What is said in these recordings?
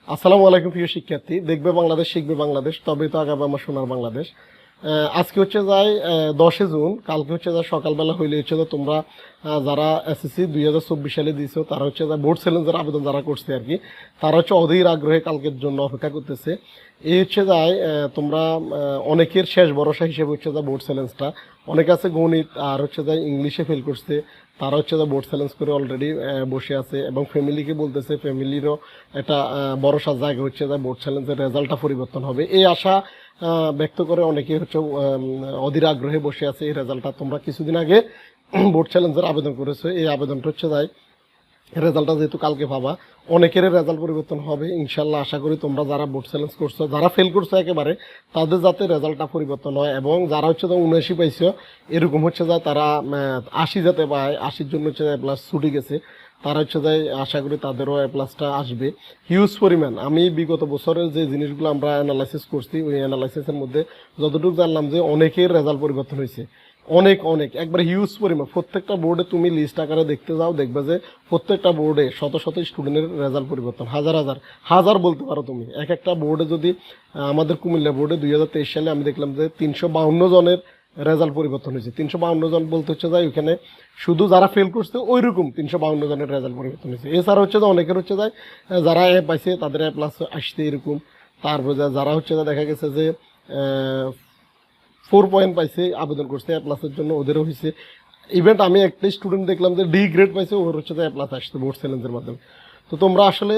আসসালামু আলাইকুম প্রিয় শিক্ষার্থী। দেখবে বাংলাদেশ, শিখবে বাংলাদেশ, তবেই তো আগাবে আমার সোনার বাংলাদেশ। আজকে হচ্ছে যাই 10 জুন, কালকে হচ্ছে যা সকালবেলা হইলে হচ্ছে যে তোমরা যারা এসএসসি 2024 সালে দিয়েছো তারা হচ্ছে যা বোর্ড চ্যালেঞ্জের আবেদন যারা করছে আর কি, তারা হচ্ছে অধীর আগ্রহে কালকের জন্য অপেক্ষা করতেছে। এই হচ্ছে যায় তোমরা অনেকের শেষ ভরসা হিসেবে হচ্ছে যা বোর্ড চ্যালেঞ্জটা। অনেকে আছে গণিত আর হচ্ছে যা ইংলিশে ফেল করছে, তারা হচ্ছে যা বোর্ড চ্যালেঞ্জ করে অলরেডি বসে আছে এবং ফ্যামিলিকে বলতেছে, ফ্যামিলিরও একটা ভরসার জায়গা হচ্ছে যা বোর্ড চ্যালেঞ্জের রেজাল্টটা পরিবর্তন হবে এই আশা ব্যক্ত করে অনেকে হচ্ছে অধীর আগ্রহে বসে আছে। এই রেজাল্টটা তোমরা কিছুদিন আগে বোর্ড চ্যালেঞ্জের আবেদন করেছো, এই আবেদনটা হচ্ছে যাই রেজাল্টটা যেহেতু কালকে পাবা, অনেকের রেজাল্ট পরিবর্তন হবে ইনশাল্লাহ। আশা করি তোমরা যারা বোর্ড চ্যালেঞ্জ করছো, যারা ফেল করছো একেবারে, তাদের যাতে রেজাল্টটা পরিবর্তন হয় এবং যারা হচ্ছে 79 পাইছো এরকম হচ্ছে যা তারা 80 যাতে পায়, 80-র জন্য হচ্ছে এ প্লাস ছুটি গেছে, তারা হচ্ছে যাই আশা করি তাদেরও এ প্লাসটা আসবে হিউজ পরিমাণ। আমি বিগত বছরের যে জিনিসগুলো আমরা অ্যানালাইসিস করছি, ওই অ্যানালাইসিসের মধ্যে যতটুকু জানলাম যে অনেকের রেজাল্ট পরিবর্তন হয়েছে, অনেক অনেক একবার হিউজ পরিমাণ। প্রত্যেকটা বোর্ডে তুমি লিস্ট আকারে দেখতে যাও, দেখবে যে প্রত্যেকটা বোর্ডে শত শত স্টুডেন্টের রেজাল্ট পরিবর্তন, হাজার হাজার হাজার বলতে পারো তুমি। এক একটা বোর্ডে যদি আমাদের কুমিল্লা বোর্ডে 2023 সালে আমি দেখলাম যে 352 জনের রেজাল্ট পরিবর্তন হয়েছে। 352 জন বলতে হচ্ছে যায় ওইখানে শুধু যারা ফেল করছে ওই রকম 352 জনের রেজাল্ট পরিবর্তন হয়েছে। এছাড়া হচ্ছে যে অনেকের হচ্ছে যায় যারা এ পাইছে তাদের এ প্লাস আসতে এরকম। তারপরে যারা হচ্ছে দেখা গেছে যে 4 পয়েন্ট পাইছে আবেদন করছে এ প্লাসের জন্য, ওদেরও হয়েছে। ইভেন্ট আমি একটা স্টুডেন্ট দেখলাম যে ডি গ্রেড পাইছে, ওর হচ্ছে এ প্লাস আসছে বোর্ড চ্যালেঞ্জের মাধ্যমে। তো তোমরা আসলে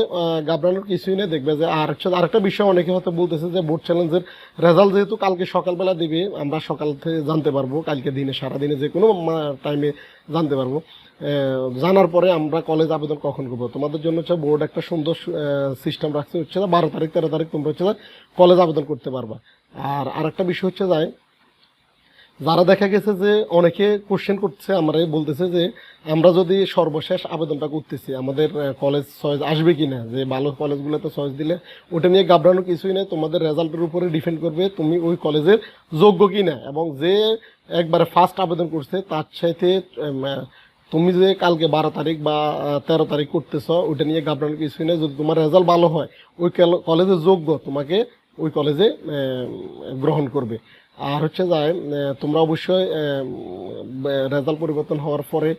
ঘাবড়ানোর কিছুই নেই। দেখবে যে আর হচ্ছে আরেকটা বিষয় অনেকে হয়তো বলতেছে যে বোর্ড চ্যালেঞ্জের রেজাল্ট যেহেতু কালকে সকালবেলা দিবে, আমরা সকাল থেকে জানতে পারবো, কালকে দিনে সারাদিনে যে কোনো টাইমে জানতে পারবো। জানার পরে আমরা কলেজ আবেদন কখন করবো, তোমাদের জন্য হচ্ছে বোর্ড একটা সুন্দর সিস্টেম রাখছে, হচ্ছে 12 তারিখ 13 তারিখ তোমরা হচ্ছে কলেজ আবেদন করতে পারবা। আর আরেকটা বিষয় হচ্ছে যায় যারা দেখা গেছে যে অনেকে কোশ্চেন করছে, আমরা বলতেছে যে আমরা যদি সর্বশেষ আবেদনটা করতেছি আমাদের কলেজ চয়েস আসবে কি না, যে ভালো কলেজগুলোতে চয়েস দিলে ওটা নিয়ে ঘাবড়ানো কিছুই নেই। তোমাদের রেজাল্টের উপরে ডিপেন্ড করবে তুমি ওই কলেজের যোগ্য কি না, এবং যে একবারে ফার্স্ট আবেদন করছে তার সাথে তুমি যে কালকে 12 তারিখ বা 13 তারিখ করতেছ ওইটা নিয়ে ঘাবড়ানো কিছুই নেই। যদি তোমার রেজাল্ট ভালো হয় ওই কলেজের যোগ্য তোমাকে ওই কলেজে গ্রহণ করবে। আর হচ্ছে যায় তোমরা অবশ্যই রেজাল্ট পরিবর্তন হওয়ার পরে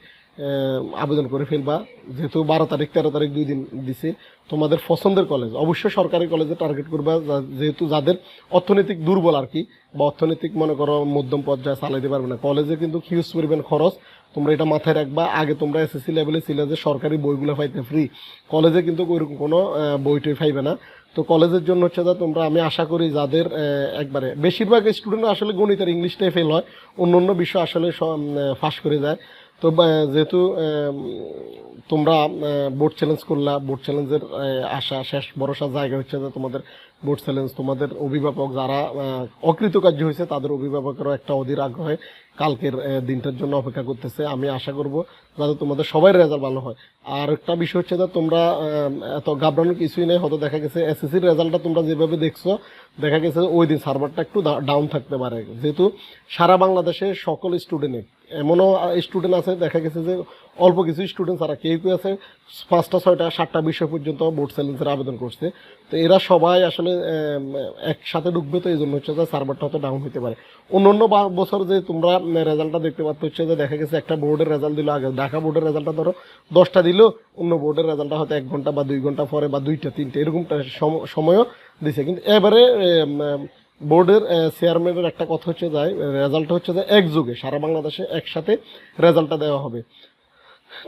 আবেদন করে ফেলবা, যেহেতু 12 তারিখ 13 তারিখ 2 দিন দিছে। তোমাদের পছন্দের কলেজ অবশ্যই সরকারি কলেজে টার্গেট করবা, যেহেতু যাদের অর্থনৈতিক দুর্বল আর কি, বা অর্থনৈতিক মনে করো মধ্যম পর্যায়ে চালাইতে পারবে না, কলেজে কিন্তু হিউজ পরিমাণ খরচ, তোমরা এটা মাথায় রাখবা। আগে তোমরা এসএসসি লেভেলে ছিল যে সরকারি বইগুলো পাইতে ফ্রি, কলেজে কিন্তু ওইরকম কোনো বইটই পাইবে না। তো কলেজের জন্য হচ্ছে যা তোমরা, আমি আশা করি যাদের একবারে বেশিরভাগ স্টুডেন্ট আসলে গণিত আর ইংলিশটাই ফেল হয়, অন্য অন্য বিষয় আসলে ফাঁস করে যায়। তো যেহেতু তোমরা বোর্ড চ্যালেঞ্জ করলা, বোর্ড চ্যালেঞ্জের আশা শেষ ভরসার জায়গা হচ্ছে যে তোমাদের বোর্ড চ্যালেঞ্জ। তোমাদের অভিভাবক যারা অকৃতকার্য হয়েছে তাদের অভিভাবকেরও একটা অধীর আগ্রহে কালকের দিনটার জন্য অপেক্ষা করতেছে। আমি আশা করব যাতে তোমাদের সবাই রেজাল্ট ভালো হয়। আর একটা বিষয় হচ্ছে যে তোমরা এত ঘাবড়ানোর কিছুই নেই। হয়তো দেখা গেছে এসএসসির রেজাল্টটা তোমরা যেভাবে দেখছো, দেখা গেছে ওই দিন সার্ভারটা একটু ডাউন থাকতে পারে, যেহেতু সারা বাংলাদেশে সকল স্টুডেন্টে এমনও স্টুডেন্ট আছে দেখা গেছে যে অল্প কিছু স্টুডেন্ট ছাড়া কেউ কেউ আছে 5টা 6টা 7টা বিষয় পর্যন্ত বোর্ড চ্যালেঞ্জের আবেদন করছে। তো এরা সবাই আসলে একসাথে ঢুকবে, তো এই জন্য হচ্ছে যে সার্ভারটা হয়তো ডাউন হতে পারে। অন্য অন্য বছর যে তোমরা রেজাল্টটা দেখতে পাচ্ছ হচ্ছে যে দেখা গেছে একটা বোর্ডের রেজাল্ট দিল, আগে ঢাকা বোর্ডের রেজাল্টটা ধরো 10টা দিল, অন্য বোর্ডের রেজাল্টটা হয়তো 1 ঘন্টা বা 2 ঘন্টা পরে বা 2টা 3টা এরকম সময়ও দিছে। কিন্তু এবারে বোর্ডের চেয়ারম্যানের একটা কথা হচ্ছে যায় রেজাল্টটা হচ্ছে যে একযোগে সারা বাংলাদেশে একসাথে রেজাল্টটা দেওয়া হবে।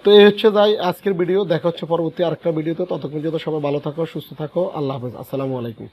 তো এই হচ্ছে যাই আজকের ভিডিও, দেখা হচ্ছে পরবর্তী আরেকটা ভিডিওতে। ততক্ষণ পর্যন্ত সবাই ভালো থাকো, সুস্থ থাকো, আল্লাহ হাফেজ, আসসালামু আলাইকুম।